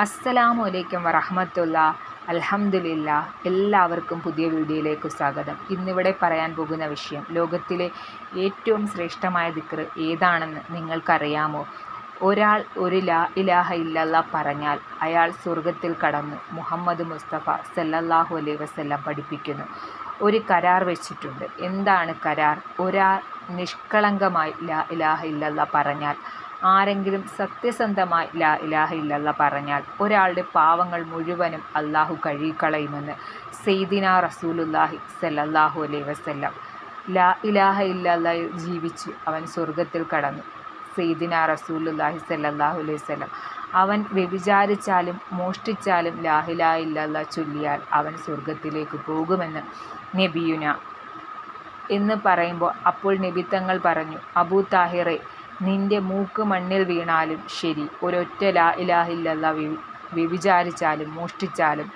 അസ്സലാമു അലൈക്കും വറഹ്മത്തുള്ളാ. അൽഹംദുലില്ലാ. എല്ലാവർക്കും പുതിയ വീഡിയോയിലേക്ക് സ്വാഗതം. ഇന്നിവിടെ പറയാൻ പോകുന്ന വിഷയം, ലോകത്തിലെ ഏറ്റവും ശ്രേഷ്ഠമായ ദിക്ർ ഏതാണെന്ന് നിങ്ങൾക്കറിയാമോ? ഒരാൾ ഒരു ലാ ഇലാഹ ഇല്ലല്ലാ പറഞ്ഞാൽ അയാൾ സ്വർഗത്തിൽ കടന്നു മുഹമ്മദ് മുസ്തഫ സല്ലല്ലാഹു അലൈഹി വസല്ലം പഠിപ്പിക്കുന്നു. ഒരു കരാർ വെച്ചിട്ടുണ്ട്. എന്താണ് കരാർ? ഒരാൾ നിഷ്കളങ്കമായി ലാ ഇലാഹ ഇല്ലല്ലാ പറഞ്ഞാൽ, ആരെങ്കിലും സത്യസന്ധമായി ലാ ഇലാഹ ഇല്ലല്ലാ പറഞ്ഞാൽ ഒരാളുടെ പാവങ്ങൾ മുഴുവനും അള്ളാഹു കഴുകിക്കളയുമെന്ന് സയ്യിദിനാ റസൂലുള്ളാഹി സല്ലല്ലാഹു അലൈഹി വസല്ലം. ലാ ഇലാഹ ഇല്ലല്ലാ ജീവിച്ച് അവൻ സ്വർഗത്തിൽ കടന്നു. സയ്യിദിനാ റസൂലുള്ളാഹി സല്ലല്ലാഹു അലൈഹി വസല്ലം. അവൻ വ്യഭിചാരിച്ചാലും മോഷ്ടിച്ചാലും ലാ ഇലാഹ ഇല്ലല്ലാ ചൊല്ലിയാൽ അവൻ സ്വർഗത്തിലേക്ക് പോകുമെന്ന് നബിയുന എന്ന് പറയുമ്പോൾ, അപ്പോൾ നബിത്തങ്ങൾ പറഞ്ഞു, അബൂ താഹിറെ, നിന്റെ മൂക്ക് മണ്ണിൽ വീണാലും ശരി, ഒരൊറ്റ ലാ ഇലാഹ ഇല്ലല്ലാ വ്യഭിചാരിച്ചാലും മോഷ്ടിച്ചാലും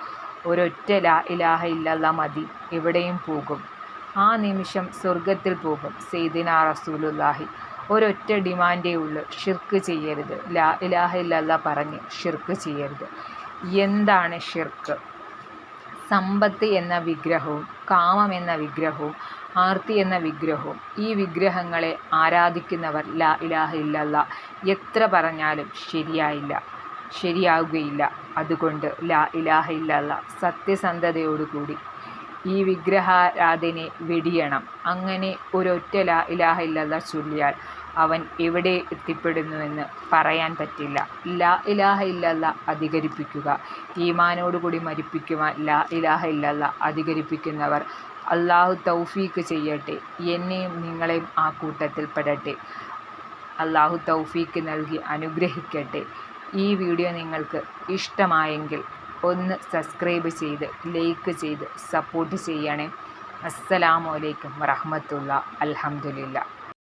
ഒരൊറ്റ ലാ ഇലാഹ ഇല്ലല്ലാ മതി, എവിടെയും പോകും. ആ നിമിഷം സ്വർഗത്തിൽ പോകും. സയ്യിദിനാ റസൂലുള്ളാഹി. ഒരൊറ്റ ഡിമാൻഡേ ഉള്ളൂ, ഷിർക്ക് ചെയ്യരുത്. ലാ ഇലാഹ ഇല്ലല്ലാ പറഞ്ഞ് ഷിർക്ക് ചെയ്യരുത്. എന്താണ് ഷിർക്ക്? സമ്പത്ത് എന്ന വിഗ്രഹവും കാമം എന്ന വിഗ്രഹവും ആർത്തി എന്ന വിഗ്രഹവും, ഈ വിഗ്രഹങ്ങളെ ആരാധിക്കുന്നവർ ലാ ഇലാഹ ഇല്ലല്ലാ എത്ര പറഞ്ഞാലും ശരിയാവുകയില്ല. അതുകൊണ്ട് ലാ ഇലാഹ ഇല്ലല്ലാ സത്യസന്ധതയോടുകൂടി ഈ വിഗ്രഹാരാധനയെ വെടിയണം. അങ്ങനെ ഒരൊറ്റ ലാ ഇലാഹ ഇല്ലല്ലാ ചൊല്ലിയാൽ അവൻ എവിടെ എത്തിപ്പെടുന്നുവെന്ന് പറയാൻ പറ്റില്ല. ലാ ഇലാഹ ഇല്ലല്ലാ അധികരിപ്പിക്കുക. ഈമാനോടുകൂടി മരിപ്പിക്കുവാൻ ലാ ഇലാഹ ഇല്ലല്ലാ അധികരിപ്പിക്കുന്നവർ അള്ളാഹു തൗഫീക്ക് ചെയ്യട്ടെ. എന്നെയും നിങ്ങളെയും ആ കൂട്ടത്തിൽ പെടട്ടെ. അള്ളാഹു തൗഫീക്ക് നൽകി അനുഗ്രഹിക്കട്ടെ. ഈ വീഡിയോ നിങ്ങൾക്ക് ഇഷ്ടമായെങ്കിൽ ഒന്ന് സബ്സ്ക്രൈബ് ചെയ്ത് ലൈക്ക് ചെയ്ത് സപ്പോർട്ട് ചെയ്യണേ. അസ്സലാമു അലൈക്കും വറഹ്മത്തുള്ളാഹി. അൽഹംദുലില്ലാ.